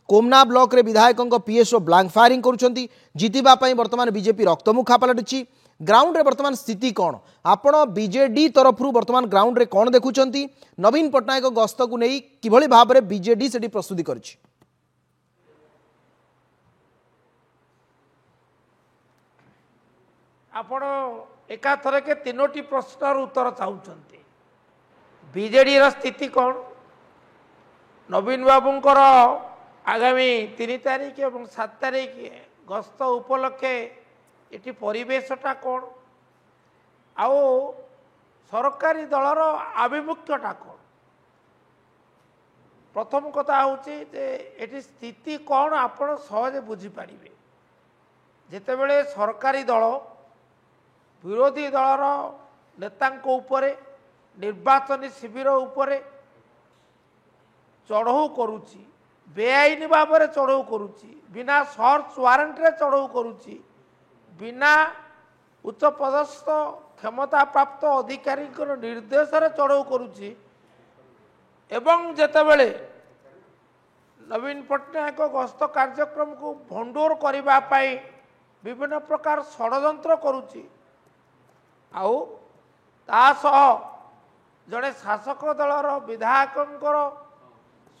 Komna block रे विधायकों PSO blank firing करुछंती जितिबा पई वर्तमान बीजेपी रक्तमुखा पलटुची ग्राउंड रे वर्तमान स्थिति कौन आपण बीजेडी तरफ वर्तमान ग्राउंड रे कौन देखुछंती नवीन पट्टनायक गस्त को नहीं किभली भाव रे बीजेडी सेठी प्रस्तुति करछि आपण एकाथर के तीनोटी प्रश्नर उत्तर चाहते बीजेडी रा स्थिति कौन नवीन बाबूंकर आगामी 3 तारिख और 7 तारिख गस्त उपलक्षे ये परिवेशटा कौन आउ सरकारी दलर आभिमुख्यटा कौन प्रथम कथा हूँ ये स्थिति कौन आपण सहजे बुझीपारे जितेबले सरकारी दल विरोधी दलर नेतांको उपरे निर्वाचन शिविर उपरे चढ़ऊ करुच्ची बेआईन भाव में चढ़ऊ करुच्ची बिना सर्च वारंट रे चढ़ऊ करुच्ची बिना उच्च पदस्थ क्षमता प्राप्त अधिकारी निर्देश रे चढ़ऊ करुच्ची एवं जेतेबेले नवीन पट्टनायक गस्त कार्यक्रम को भंडोर करिबा पाई विभिन्न प्रकार षड्यंत्र करुच्ची आउ तासह जड़े शासक दलर विधायकों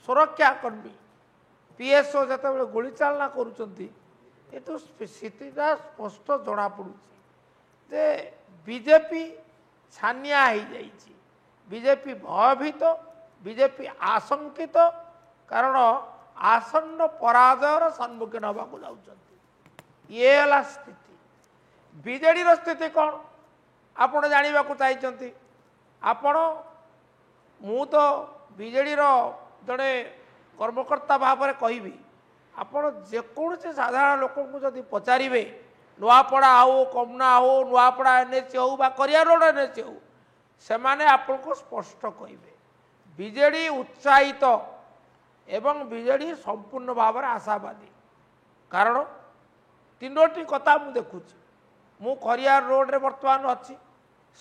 सुरक्षा कर्मी पीएसओ जिते गोली चालना करुँच स्थितिटा स्पष्ट जना पड़ू जे बीजेपी छानिया हो जाइए बीजेपी भयभीत बीजेपी आशंकित कारण आसन्न पराजयर सम्मुखीन होगा जाऊँच ये है स्थिति बीजेडी स्थिति कौन आपण जानवा चाहिए आपण मु तो बीजेडी जड़े कर्मकर्ता भाव में कहबी आपण जेकोसी साधारण लोक जदि पचारे नुआपड़ा हो कमना हो नुआपड़ा एनएच हो करिया रोड एनएच हो से मैंने आपन को स्पष्ट कहे बीजेडी उत्साहित एवं बीजेडी संपूर्ण भाव में आशावादी कारण तीनोटी कथा मु देखुची मु खरियार रोड रे बर्तमान अच्छी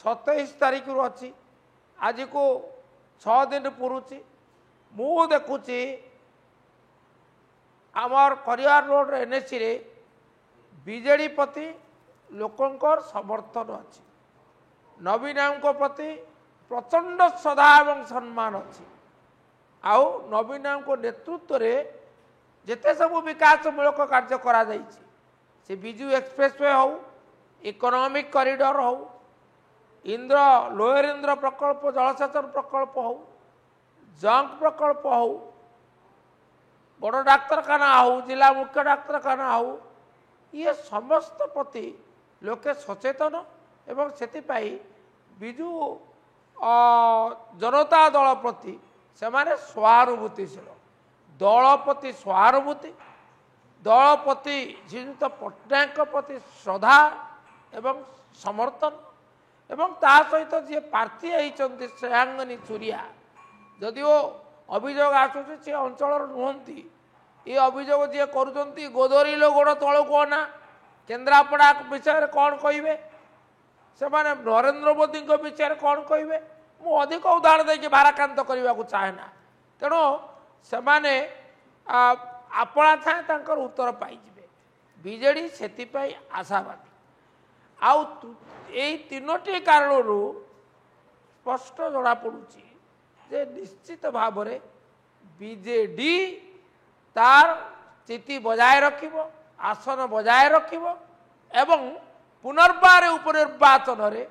27 तारीख रु अच्छी आज को 6 दिन पुरुची मु देखुची आमर खरियार रोड रे एनएसी रे बीजेडी प्रति लोकंकर समर्थन अच्छी नवीन प्रति प्रचंड श्रद्धा एवं सम्मान अच्छी आउ नवीन नेतृत्व रे जेते सब विकासमूलक कार्य करा जाइछि से बिजू एक्सप्रेसवे हो इकोनॉमिक कॉरिडोर हो इंद्र लोअर इंद्र प्रकल्प जलसेचन प्रकल्प हो जंक प्रकल्प हो बड़ डाक्तरखाना हो जिला मुख्य डाक्तरखाना हो ये समस्त प्रति लोके सचेतन एवं सेतिपाई बिजू जनता दल प्रति से माने सहानुभूतिशील दल प्रति सहानुभूति दल प्रति श्रीयुक्त पट्टनायक प्रति श्रद्धा एवं समर्थन एवं ता सहित जी प्रार्थी होती श्रेयांगनी चूरिया जदिओ अभियोग आसूँ सी अंचल नुहति ये अभियोग जी कर गोदरी लो गोड़ तलू कहना केन्द्रापड़ा विषय कौन कहे से माने नरेंद्र मोदी विषय कौन कहे मु अधिक उदाहरण देखिए भाराक्रांत करने को चाहेना तेणु से माने आपणा था उत्तर पाइबे बीजेडी से आशावादी आउ तीनोटी कारण स्पष्ट जना पड़ुची जे निश्चित भाव में बीजेडी तार स्थिति बजाय रखिबो आसन बजाय रखिबो एवं पुनर्बार उपनिर्वाचन रे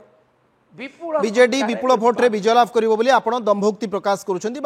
विपुल बीजेडी विपुल भोट रे विजय लाभ करिवो बोली आपण दंभोक्ति प्रकाश करूछंती।